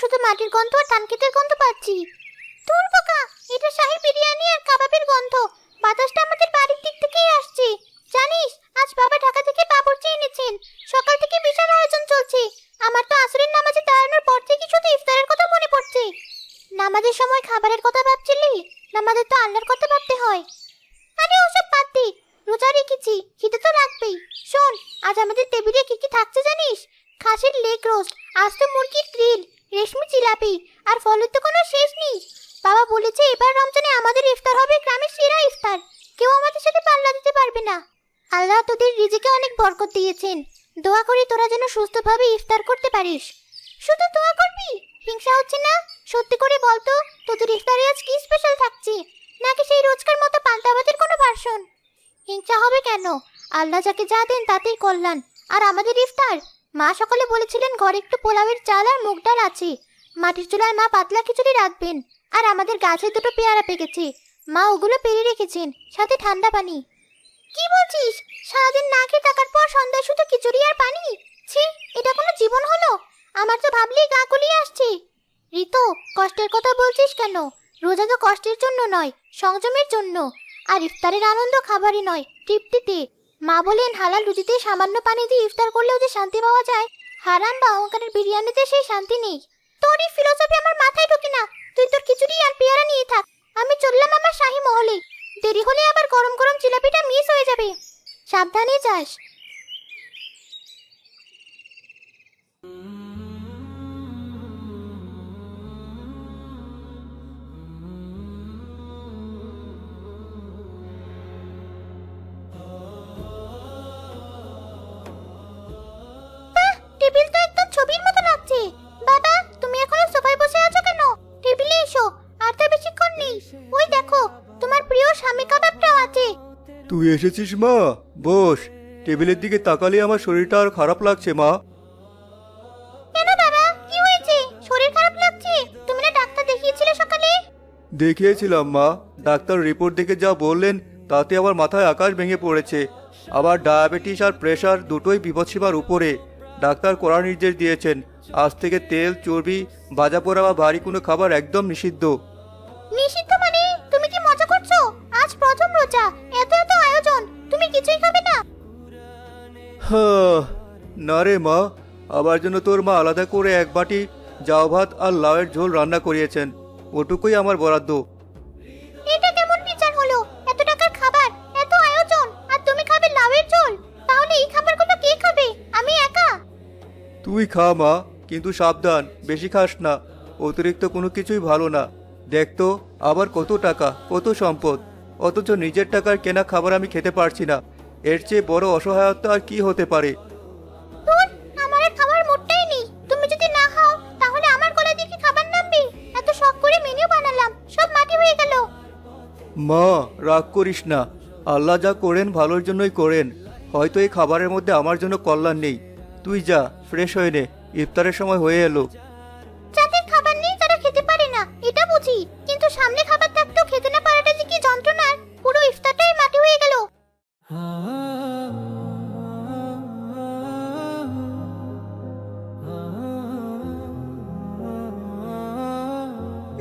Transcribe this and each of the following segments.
শুধু মাটির গন্ধ আর ধান ক্ষেতের গন্ধ পাচ্ছি। তোর বোকা, এটা শাহী বিরিয়ানি আর কাবাবের গন্ধ। বাতাসটা আমাদের বাড়ির দিক থেকেই আসছে। জানিস, আজ বাবা ঢাকা থেকে বাবুর্চি এনেছেন। সকাল থেকে বিশাল আয়োজন চলছে। আমার তো আসরের নামাজে দাঁড়ানোর পর থেকে শুধু ইফতারের কথা মনে পড়ছে। নামাজের সময় খাবারের কথা ভাবছিলি? নামাজের তো আল্লাহর কথা ভাবতে হয়। আরে ওসব বাদ দে, রোজা রেখেছি, খিদে তো লাগবেই। শোন, আজ আমাদের টেবিলে কি কি থাকছে জানিস? খাসির লেগ রোস্ট, আস্ত মুরগির গ্রিল, রেশমি জিলাপি, আর ফলের তো কোনো শেষ নেই। বাবা বলেছে এবার রমজানে আমাদের ইফতার হবে গ্রামের সেরা ইফতার। কেউ আমাদের সাথে পাল্লা দিতে পারবে না। আল্লাহ তোদের রিজিকে অনেক বরকত দিয়েছেন। দোয়া করি তোরা যেন সুস্থভাবে ইফতার করতে পারিস। শুধু দোয়া করবি? হিংসা হচ্ছে না? সত্যি করে বলতো, তোদের ইফতারে আজ কি স্পেশাল থাকছে? নাকি সেই রোজকার মতো পাল্টাবাদের কোনো ভার্সন? হিংসা হবে কেন? আল্লাহ যাকে যা দেন তাতেই কল্যাণ। আর আমাদের ইফতার, মা সকালে বলেছিলেন ঘরে একটু পোলাওয়ের চাল আর মুগ ডাল আছে। মাটির চুলায় মা পাতলা খিচুড়ি রাখবেন। আর আমাদের গাছে দুটো পেয়ারা পেকেছে, মা ওগুলো পেরে রেখেছেন, সাথে ঠান্ডা পানি। কি বলছিস? সারাদিন না খেয়ে থাকার পর সন্ধ্যায় শুধু খিচুড়ি আর পানি? ছি, এটা কোনো জীবন হলো? আমার তো ভাবলেই গা গুলিয়ে আসছে। ঋতু, কষ্টের কথা বলছিস কেন? রোজা তো কষ্টের জন্য নয়, সংযমের জন্য। আর ইফতারের আনন্দ খাবারই নয়, তৃপ্তিতে। মা বলেন হালাল রুজিতে সামান্য পানি দিয়ে ইফতার করলেও যে শান্তি পাওয়া যায়, হারাম বা অহংকারের বিরিয়ানিতে সেই শান্তি নেই। তোর এই ফিলোসফি আমার মাথায় ঢোকে না। তুই তোর খিচুড়ি আর পেয়ারা নিয়ে থাক, আমি চললাম আমার শাহী মহলে। দেরি হলে আবার গরম গরম জিলাপিটা মিস হয়ে যাবে। সাবধানে যাস। টেবিল তো একদম ছবির মতো লাগছে। বাবা, তুমি এখনো সোফায় বসে আছো কেন? টেবিলে এসো, আর তো বেশিক্ষণ নেই। ওই দেখো, তোমার প্রিয় স্বামী কাবাবটাও আছে। তুই এসেছিস মা? বস। টেবিলের দিকে তাকালে আমার শরীরটা আর খারাপ লাগছে মা। কেন বাবা, কি হয়েছে? শরীর খারাপ লাগছে? তুমি না ডাক্তার দেখিয়েছিলে সকালে? দেখিয়েছিলাম মা, ডাক্তার রিপোর্ট দেখে যা বললেন তাতে আমার মাথায় আকাশ ভেঙে পড়েছে। আবার ডায়াবেটিস আর প্রেশার দুটোই বিপদসীমার উপরে। ডাক্তার কড়া নির্দেশ দিয়েছেন, আজ থেকে তেল, চর্বি, ভাজা পোড়া বা ভারী কোনো খাবার একদম নিষিদ্ধ। নিষিদ্ধ মানে? তুমি কি মজা করছো? আজ প্রথম রোজা, এত এত আয়োজন, তুমি কিছুই খাবে না? হ্যাঁ, না রে মা, আমার জন্য তোর মা আলাদা করে এক বাটি জাউ ভাত আর লাউয়ের ঝোল রান্না করিয়েছেন, ওটুকুই আমার বরাদ্দ। এটা কেমন বিচার হলো? এত টাকার খাবার, এত আয়োজন, আর তুমি খাবে লাউয়ের ঝোল? তাহলে এই খাবারগুলো কে খাবে? আমি একা? তুই খা মা, কিন্তু সাবধান, বেশি খাস না। অতিরিক্ত কোনো কিছুই ভালো না। দেখ তো, আবার কত টাকা, কত সম্পদ, অথচ নিজের টাকার কেনা খাবার আমি খেতে পারছি না। এর চেয়ে বড় অসহায়তা আর কি হতে পারে? ধুর, আমার আর খাবার মোটেই নেই। তুমি যদি না খাও তাহলে আমার গলা দিয়ে কি খাবার নামবে? এত শখ করে মেনু বানালাম, সব মাটি হয়ে গেল। মা, রাগ করিস না। আল্লাহ যা করেন ভালোর জন্যই করেন। হয়তো এই খাবারের মধ্যে আমার জন্য কল্যাণ নেই। তুই যা, ফ্রেশ হয়ে নে, ইফতারের সময় হয়ে এলো। যাদের খাবার নেই তারা খেতে পারে না, এটা বুঝি। কিন্তু সামনে খাবার থাকতেও খেতে না পারাটা যে কি যন্ত্রণার! পুরো ইফতারটাই মাটি হয়ে গেল।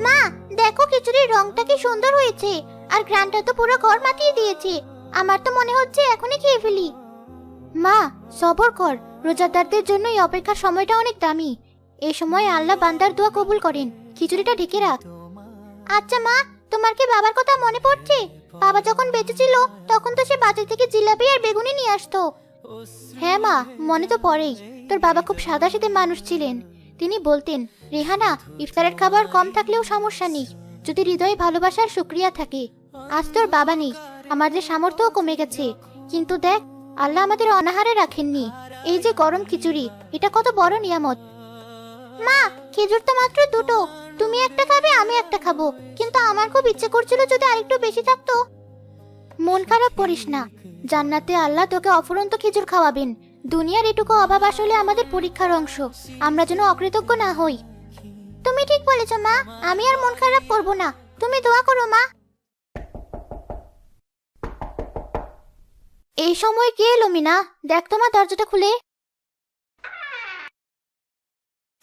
মা, দেখো খিচুড়ির রংটা কি সুন্দর হয়েছে, আর ঘ্রাণটা তো পুরো ঘর মাতিয়ে দিয়েছে। আমার তো মনে হচ্ছে এখনই খেয়ে ফেলি। মা, সবর কর। রোজাদারদের জন্য এই অপেক্ষার সময়টা অনেক দামি। এই সময় আল্লাহ বান্দার দোয়া কবুল করেন। খিচুড়িটা ঢেকে রাখ। আচ্ছা মা, তোমার কি বাবার কথা মনে পড়ছে? বাবা যখন বেঁচে ছিল তখন তো সে বাজার থেকে জিলাপি আর বেগুনি নিয়ে আসতো। হ্যাঁ মা, মনে তো পড়েই। তোর বাবা খুব সাদাসিধে মানুষ ছিলেন। তিনি বলতেন, রেহানা, ইফতারের খাবার কম থাকলেও সমস্যা নেই, যদি হৃদয়ে ভালোবাসার শুকরিয়া থাকে। আজ তোর বাবা নেই, আমাদের সামর্থ্যও কমে গেছে। কিন্তু দেখ, আল্লাহ আমাদের অনাহারে রাখেননি। এই যে গরম খিচুড়ি, এটা কত বড় নিয়ামত। মা, খেজুর তো মাত্র দুটো। তুমি একটা খাবে, আমি একটা খাবো। কিন্তু আমার খুব ইচ্ছে করছিল যদি আরেকটু বেশি থাকতো। মন খারাপ করিস না, জান্নাতে আল্লাহ তোকে অফুরন্ত খেজুর খাওয়াবেন। দুনিয়ার এটুকু অভাব আসলে আমাদের পরীক্ষার অংশ। আমরা যেন অকৃতজ্ঞ না হই। তুমি ঠিক বলেছ মা, আমি আর মন খারাপ করব না। তুমি দোয়া করো মা। এই সময় কে এলো মিনা? দেখ তো মা, দরজাটা খুলে।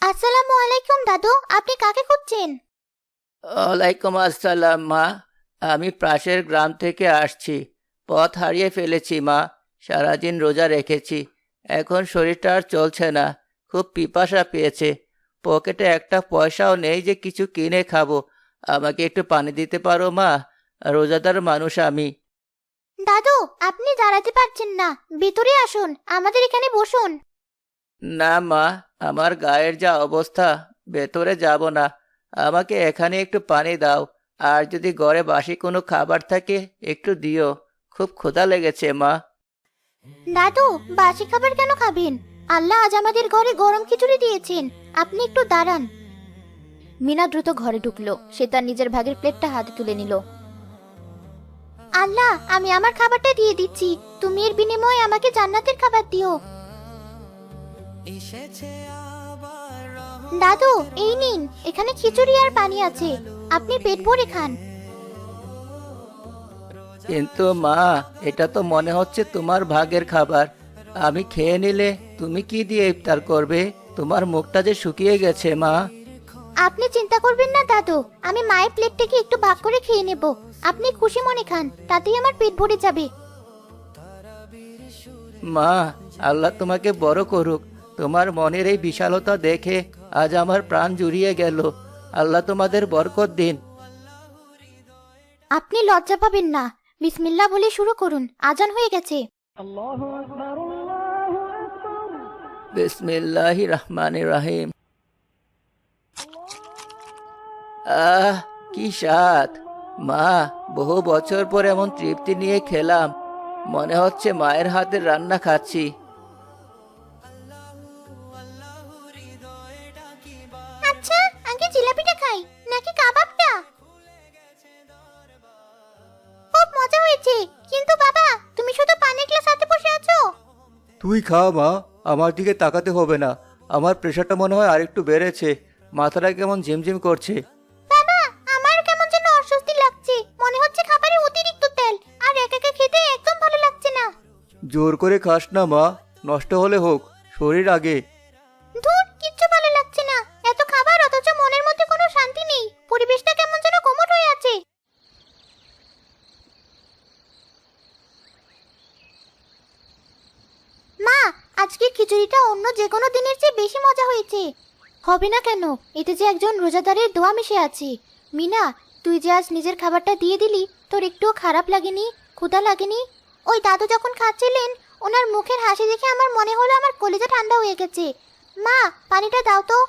আসসালামু আলাইকুম দাদু, আপনি কাকে খুঁজছেন? ওয়ালাইকুম আসসালাম মা। আমি পাশের গ্রাম থেকে আসছি। পথ হারিয়ে ফেলেছি মা। সারাদিন রোজা রেখেছি। এখন শরীরটা আর চলছে না। খুব পিপাসা পেয়েছে। পকেটে একটা পয়সাও নেই যে কিছু কিনে খাবো। আমাকে একটু পানি দিতে পারো মা? রোজাদার মানুষ আমি। দাদু, আপনি দাঁড়াতে পারছেন না, ভিতরে আসুন, আমাদের এখানে বসুন। না মা, আমার গায়ের যা অবস্থা, ভেতরে যাব না। আমাকে এখানে একটু পানি দাও। আর যদি ঘরে বাসি কোনো খাবার থাকে একটু দিও। খুব ক্ষুধা লেগেছে মা। দাদু, বাসি খাবার কেন খাবেন? আল্লাহ আজ আমাদের ঘরে গরম খিচুড়ি দিয়েছেন, আপনি একটু দাঁড়ান। মিনা দ্রুত ঘরে ঢুকলো। সে তার নিজের ভাগের প্লেটটা হাতে তুলে নিল। আল্লাহ, আমি আমার খাবারটা দিয়ে দিচ্ছি, তুমি এর বিনিময়ে আমাকে জান্নাতের খাবার দিও। দাদু, এই নিন, এখানে খিচুড়ি আর পানি আছে, আপনি পেট ভরে খান। কিন্তু মা, এটা তো মনে হচ্ছে তোমার ভাগের খাবার। আমি খেয়ে নিলে তুমি কি দিয়ে ইফতার করবে? তোমার মুখটা যে শুকিয়ে গেছে মা। আপনি চিন্তা করবেন না দাদু, আমি মায়ের প্লেট থেকে একটু ভাগ করে খেয়ে নেব। আপনি খুশি মনে খান, তাতেই আমার পেট ভরে যাবে। মা, আল্লাহ তোমাকে বড় করুক। তোমার মনের এই বিশালতা দেখে আজ আমার প্রাণ জুড়িয়ে গেল। আল্লাহ তোমাদের বরকত দিন। আপনি লজ্জা পাবেন না, বিসমিল্লাহ বলে শুরু করুন, আজান হয়ে গেছে। বিসমিল্লাহির রহমানির রহিম। কি স্বাদ! মা, বহু বছর পর এমন তৃপ্তি নিয়ে খেলাম। মনে হচ্ছে মায়ের হাতের রান্না খাচ্ছি। আচ্ছা, আগে জিলাপিটা খাই নাকি কাবাবটা? খুব মজা হয়েছে, কিন্তু বাবা, তুমি শুধু পানির গ্লাস হাতে বসে আছো। তুই খা মা, আমার দিকে তাকাতে হবে না। আমার প্রেশারটা মনে হয় আরেকটু বেড়েছে। মাথাটা কেমন ঝিমঝিম করছে। বাবা, আমার কেমন যেন অস্বস্তি লাগছে, মনে হচ্ছে খাবারে অতিরিক্ত তেল, আর একা একা খেতে একদম ভালো লাগছে না। জোর করে খাস না মা, নষ্ট হলে হোক, শরীর আগে। ধুর, কিচ্ছু ভালো লাগছে না, এত খাবার অথচ মনের মধ্যে কোনো শান্তি নেই, পরিবেশটা কেমন যেন কোমট হয়ে আছে। মা, আজকের খিচুড়িটা অন্য যে কোনো দিনের চেয়ে বেশি মজা হয়েছে। হবে না কেন, এতে যে একজন রোজাদারের দোয়া মিশে আছে। মিনা, তুই যে আজ নিজের খাবারটা দিয়ে দিলি, তোর একটুও খারাপ লাগেনি? ক্ষুধা লাগেনি? ওই দাদু যখন খাচ্ছিলেন, ওনার মুখের হাসি দেখে আমার মনে হলো আমার কলিজা ঠান্ডা হয়ে গেছে। মা, পানিটা দাও তো।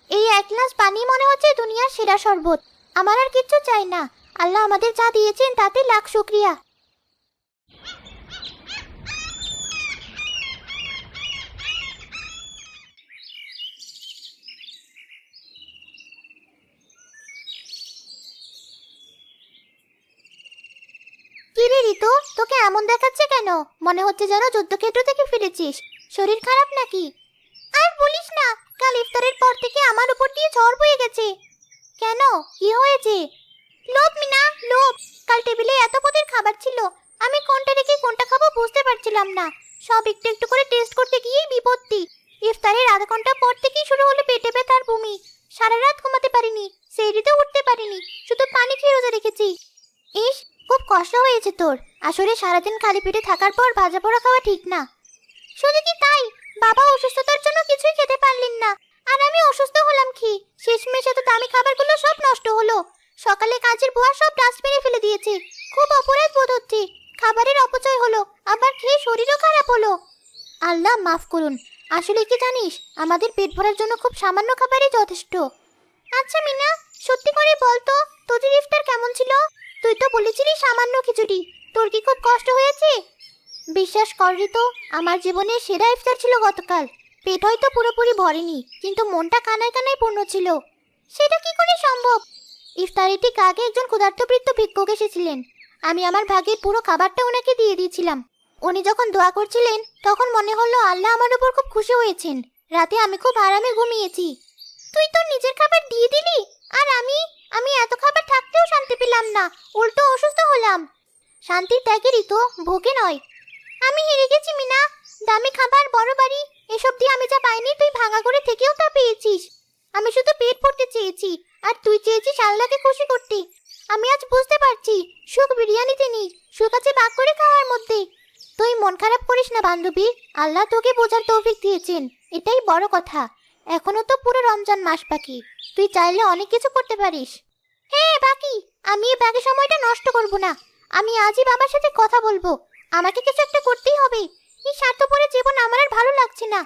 এই এক গ্লাস পানি মনে হচ্ছে দুনিয়ার সেরা শরবত। আমার আর কিচ্ছু চাই না, আল্লাহ আমাদের যা দিয়েছেন তাতে লাখ শুকরিয়া। কিরে রিতু, তোকে এমন দেখাচ্ছে কেন? মনে হচ্ছে যেন যুদ্ধক্ষেত্র থেকে ফিরেছিস। শরীর খারাপ নাকি? আর বলিস না, কাল ইফতারের পর থেকে আমার উপর দিয়ে ঝড় বয়ে গেছে। কেন, কি হয়েছে? লোভ মিনা, লোভ। কাল টেবিলে এত পদের খাবার ছিল, আমি কোনটা রেখে কোনটা খাবো বুঝতে পারছিলাম না। সব একটু একটু করে টেস্ট করতে গিয়েই বিপত্তি। ইফতারের আধা ঘন্টা পর থেকেই শুরু হলো পেটে ব্যথা আর বমি। সারা রাত ঘুমাতে পারিনি, সেহরিতেও উঠতে পারিনি, শুধু পানি খেয়ে রোজা রেখেছি। ইস, খুব কষ্ট হয়েছে তোর। আসলে সারাদিন খালি পেটে থাকার পর ভাজা পোড়া খাওয়া ঠিক না। শুধু কি তাই, বাবা অসুস্থতার জন্য কিছুই খেতে পারলেন না, আর আমি অসুস্থ হলাম কি? শেষমেশ এত দামি খাবারগুলো সব নষ্ট হলো। সকালে কাজের বুয়া সব ডাস্টবিনে ফেলে দিয়েছে। খুব অপরাধ বোধ হচ্ছে। খাবারের অপচয় হলো, আবার খেয়ে শরীরও খারাপ হলো। আল্লাহ মাফ করুন। আসলে কি জানিস, আমাদের পেট ভরার জন্য খুব সামান্য খাবারই যথেষ্ট। আচ্ছা মিনা, সত্যি করে বল তো, তোদের ইফতার কেমন ছিল? তুই তো বলেছিলি সামান্য খিচুড়ি, তোর কি খুব কষ্ট হয়েছে? বিশ্বাস কর রিতো, আমার জীবনের সেরা ইফতার ছিল গতকাল। পেট হয়তো পুরোপুরি ভরেনি, কিন্তু মনটা কানায় কানায় পূর্ণ ছিল। সেটা কি করে সম্ভব? ইফতারের ঠিক আগে একজন ক্ষুধার্তবৃত্ত ভিক্ষুক এসেছিলেন। আমি আমার ভাগের পুরো খাবারটা ওনাকে দিয়ে দিয়েছিলাম। উনি যখন দোয়া করছিলেন, তখন মনে হলো আল্লাহ আমার উপর খুব খুশি হয়েছেন। রাতে আমি খুব আরামে ঘুমিয়েছি। তুই তো নিজের খাবার দিয়ে দিলি, আর আমি আমি এত খাবার থাকতেও শান্তি পেলাম না, উল্টো অসুস্থ হলাম। শান্তির ত্যাগেরই তো, ভোগে নয়। আমি হেরে গেছি মিনা। দামি খাবার, বড় বাড়ি, এসব দিয়ে আমি যা পাইনি তুই ভাঙা করে থেকেও তা পেয়েছিস। আমি শুধু পেট ভরতে চেয়েছি, আর তুই চেয়েছিস আল্লাহকে খুশি করতে। আমি আজ বুঝতে পারছি সুখ বিরিয়ানিতে নেই, সুখ আছে ভাগ করে খাওয়ার মধ্যে। তুই মন খারাপ করিস না বান্ধবী, আল্লাহ তোকে বোঝার তৌফিক দিয়েছেন, এটাই বড় কথা। এখনো তো পুরো রমজান মাস বাকি, তুই চাইলে অনেক কিছু করতে পারিস। হ্যাঁ বাকি, আমি এই বাকি সময়টা নষ্ট করব না। আমি আজই বাবার সাথে কথা বলবো, আমাকে কিছু একটা করতেই হবে। এই স্বার্থপরের জীবন আমার আর ভালো লাগছে না।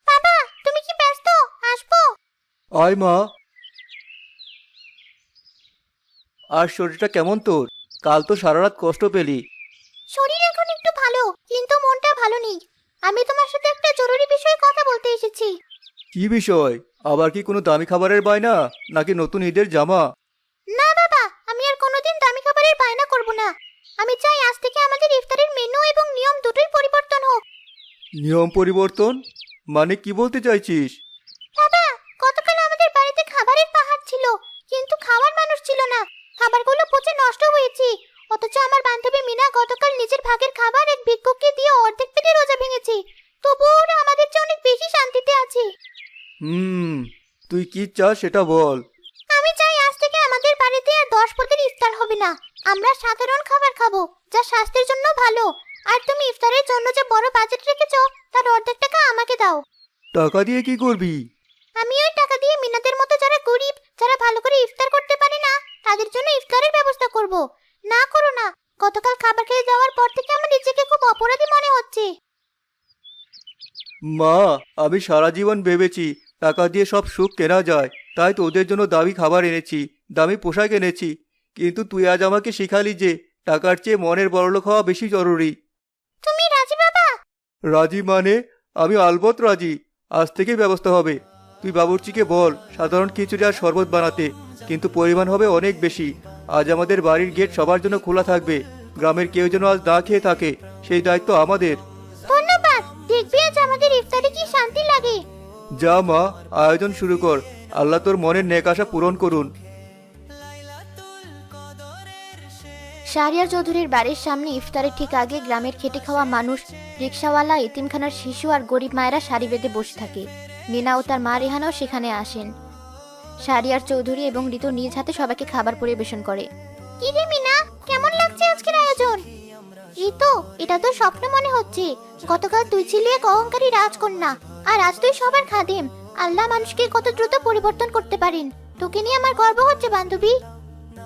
বাবা, তুমি কি ব্যস্ত? আসবো? আয় মা। আর শরীরটা কেমন তোর? কাল তো সারা রাত কষ্ট পেলি। শরীর এখন একটু ভালো, কিন্তু মনটা ভালো নেই। আমি তোমার সাথে একটা জরুরি বিষয়ে কথা বলতে এসেছি। কি বিষয়? আবার কি কোনো দামি খাবারের বায়না, নাকি নতুন ঈদের জামা? না বাবা, আমি আর কোনোদিন দামি খাবারের বায়না করব না। আমি চাই আজ থেকে আমাদের ইফতারের মেনু এবং নিয়ম দুটোই পরিবর্তন হোক। নিয়ম পরিবর্তন মানে কি বলতে চাইছিস? বাবা, গতকাল আমাদের বাড়িতে খাবারের পাহাড় ছিল, কিন্তু খাওয়ার মানুষ ছিল না। খাবারগুলো পচে নষ্ট হয়েছে। অথচ আমার বান্ধবী মিনা গতকাল নিজের ভাগের খাবার এক ভিক্ষুককে দিয়ে অর্ধেক পেটে রোজা ভেঙেছে। তবুও ওরা আমাদের চেয়ে অনেক বেশি শান্তিতে আছে। তুই কি চাস সেটা বল। আমি চাই আজ থেকে আমাদের বাড়িতে আর 10 পদের ইফতার হবে না। আমরা সাধারণ খাবার খাবো, যা স্বাস্থ্যের জন্য ভালো। আর তুমি ইফতারের জন্য যে বড় বাজেট রেখেছো, তার অর্ধেক টাকা আমাকে দাও। টাকা দিয়ে কি করবি? আমি ওই টাকা দিয়ে মিনাদের মতো যারা গরিব, যারা ভালো করে ইফতার করতে পারে না, তাদের জন্য ইফতারের ব্যবস্থা করব। না করো না, গতকাল খাবার খেয়ে যাওয়ার পর থেকে আমার নিজেকে খুব অপরাধী মনে হচ্ছে। মা, আমি সারা জীবন ভেবেছি টাকা দিয়ে সব সুখ কেনা যায়, তাই তোদের জন্য দামি খাবার এনেছি, দামি পোশাক এনেছি। কিন্তু তুই আজ আমাকে শিখালি যে টাকার চেয়ে মনের বড়লোক হওয়া বেশি জরুরি। তুমি রাজি বাবা? রাজি মানে? আমি আলবত রাজি। আজ থেকেই ব্যবস্থা হবে। তুই বাবুর্চিকে বল সাধারণ খিচুড়ি আর শরবত বানাতে, কিন্তু পরিমাণ হবে অনেক বেশি। আজ আমাদের বাড়ির গেট সবার জন্য খোলা থাকবে। গ্রামের কেউ যেন আজ না খেয়ে থাকে, সেই দায়িত্ব আমাদের। ধন্যবাদ। দেখবি আজ আমাদের ইফতারে কি শান্তি লাগে। যা মা, আয়োজন শুরু কর। আল্লাহ তোর মনের নেক আশা পূরণ করুন। শাহরিয়ার চৌধুরীর বাড়ির সামনে ইফতারের ঠিক আগে গ্রামের খেটে খাওয়া মানুষ, রিকশাওয়ালা, এতিমখানার শিশু আর গরিব মায়েরা সারি বেঁধে বসে থাকে। মিনা ও তার মা রেহানাও সেখানে আসেন। শাহরিয়ার চৌধুরী এবং ঋতু নিজ হাতে সবাইকে খাবার পরিবেশন করে। কি রে মিনা, কেমন লাগছে আজকের আয়োজন? ঋতু, এটা তো স্বপ্ন মনে হচ্ছে। গতকাল তুই ছিলি এক অহংকারী রাজকন্যা, আর আজ তুই সবার খাদেম। আল্লাহ মানুষকে কত দ্রুত পরিবর্তন করতে পারেন। তোকে নিয়ে আমার গর্ব হচ্ছে বান্ধবী।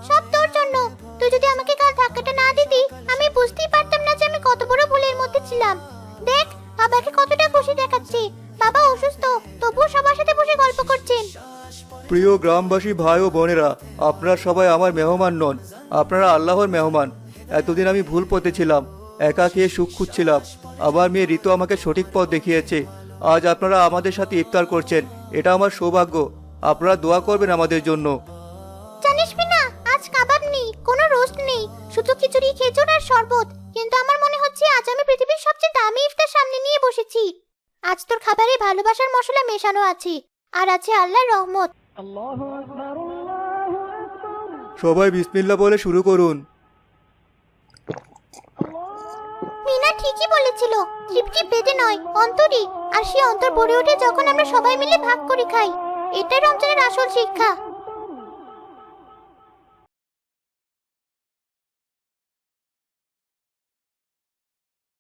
সব তোর জন্য। তুই যদি আমাকে কাল ধাক্কাটা না দিতি, আমি বুঝতেই পারতাম না যে আমি কত বড় ভুলের মধ্যে ছিলাম। দেখ, বাবাকে কতটা খুশি দেখাচ্ছে। বাবা অসুস্থ, তবুও সবার সাথে বসে গল্প করছেন। প্রিয় গ্রামবাসী ভাই ও বোনেরা, আপনারা সবাই আমার মেহমান নন, আপনারা আল্লাহর মেহমান। এতদিন আমি ভুল পথে ছিলাম, একা খেয়ে সুখ খুঁজছিলাম। আবার মেয়ে ঋতু আমাকে সঠিক পথ দেখিয়েছে। আজ আপনারা আমাদের সাথে ইফতার করছেন, এটা আমার সৌভাগ্য। আপনারা দোয়া করবেন আমাদের জন্য। জানিস মিনা, আজ কাবাব নেই, কোনো রোস্ট নেই, শুধু খিচুড়ি, খেজুর আর শরবত। কিন্তু আমার মনে হচ্ছে আজ আমি পৃথিবীর সবচেয়ে দামি ইফতার সামনে নিয়ে বসেছি। আজ তোর খাবারে ভালোবাসার মশলা মেশানো আছে, আর আছে আল্লাহর রহমত। সবাই বিসমিল্লাহ বলে শুরু করুন। মিনা ঠিকই বলেছিল, তৃপ্তি পেটে নয়, অন্তরে। আর সেই অন্তর ভরে ওঠে যখন আমরা সবাই মিলে ভাগ করে খাই। এটাই রমজানের আসল শিক্ষা।